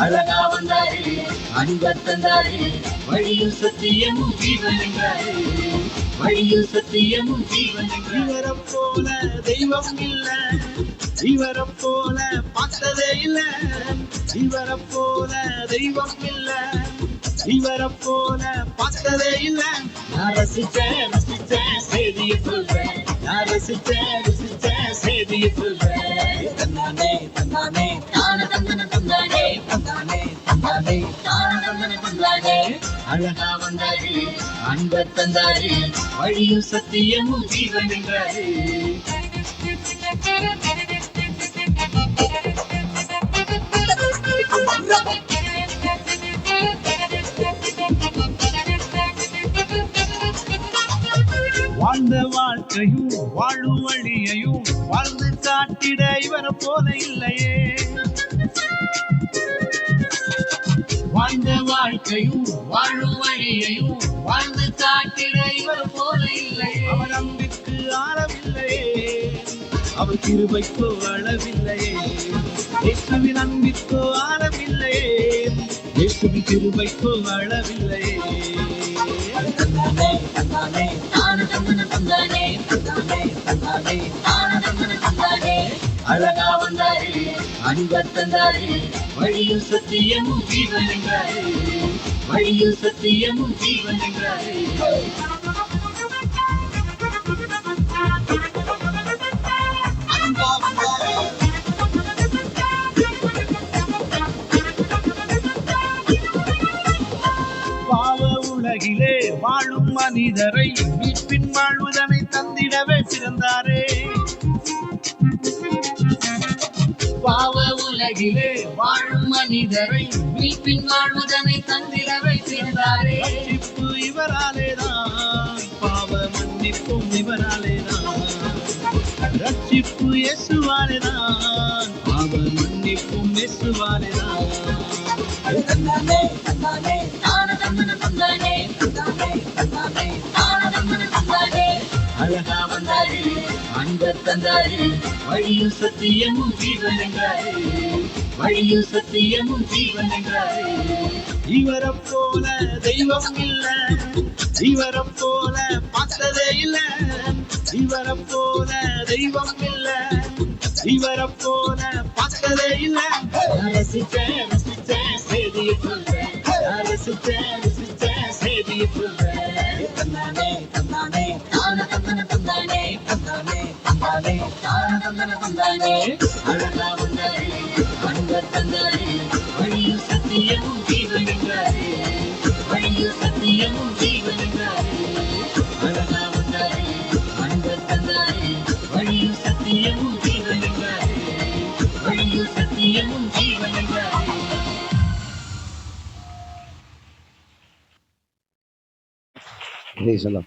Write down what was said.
அழகா வந்தாரு, அன்ப தந்தாரு, வழியும் சத்தியமும் ஜீவன் என்றாரு. வழியும் சத்தியமும் ஜீவன். இவரை போல தெய்வம் இல்ல, இவரை போல பார்த்ததே இல்ல, இவரை போல தெய்வம் இல்ல, இவரை போல பார்த்ததே இல்ல. நான் ரசிச்சேன் செய்திய சொல்றேன், நான் ரசிச்சேன் செய்திய சொல்றேன். தந்தானே தந்தானே தான தந்தன தந்தானே, தந்தானே தந்தானே தான தந்தன தந்தானே. அழகா வந்தாரு, அன்ப தந்தாரு, வழியும் சத்தியமும் ஜீவன் என்றாரு. வாழ்ந்த வாழ்க்கையும் வாழும் வழியையும் வாழ்ந்து காட்டிட இவரை போல இல்லையே. வாழ்ந்த வாழ்க்கையும் வாழும் வழியையும் வாழ்ந்து காட்டிட இவர் போல இல்லையே. அவர் அன்பிற்கு ஆளவில்லையே, அவர் கிருபைக்கோ அளவில்லையே. இயேசுவின் அன்பிற்கோ ஆளவில்லையே, இயேசுவின் கிருபைக்கோ அளவில்லையே. தந்தானே தந்தானே தான தந்தன தந்தானே, தந்தானே தந்தானே தான தந்தன தந்தானே. அழகா வந்தாரு, அன்ப தந்தாரு, வழியும் சத்தியமும் ஜீவன் என்றாரு. வழியும் சத்தியமும் ஜீவன் என்றாரு. பாவ உலகிலே வாழும் மனிதரை மீட்பின் வாழ்வுதனை தந்திடவே பிறந்தாரே. பாவ உலகிலே வாழும் மனிதரை மீட்பின் வாழ்வுதனை தந்திடவே பிறந்தாரே. ரட்சிப்பு இவராலேதான், பாவ மன்னிப்பும் இவராலேதான். ரட்சிப்பு இயேசுவாலேதான், பாவ மன்னிப்பும் இயேசுவாலேதான். தந்தானே தந்தானே தான தந்தன தந்தானே, தந்தானே தந்தானே தான தந்தன தந்தானே. அழகா வந்தாரு, அன்ப தந்தாரு, வழியும் சத்தியமும் ஜீவன் என்றாரு. வழியும் சத்தியமும் ஜீவன் என்றாரு. இவரை போல தெய்வம் இல்ல, இவரை போல பார்த்ததே இல்ல, இவரை போல தெய்வம் இல்ல, இவரை போல பார்த்ததே இல்ல. நான் ரசிச்சேன் செய்திய சொல்றேன், நான் ரசிச்சேன் செய்திய சொல்றேன். தந்தானே தந்தானே தான தந்தன தந்தானே, தந்தானே தந்தானே தான தந்தன தந்தானே. அழகா வந்தாரு, அன்ப தந்தாரு, வழியும் சத்தியமும் ஜீவன் என்றாரு. வழியும் சத்தியமும் ஜீவன் என்றாரு. அழகா வந்தாரு, அன்ப தந்தாரு, வழியும் சத்தியமும் ஜீவன் என்றாரு. வழியும் சத்தியமும் ஜீவன் என்றாரு. நீ சொல்ல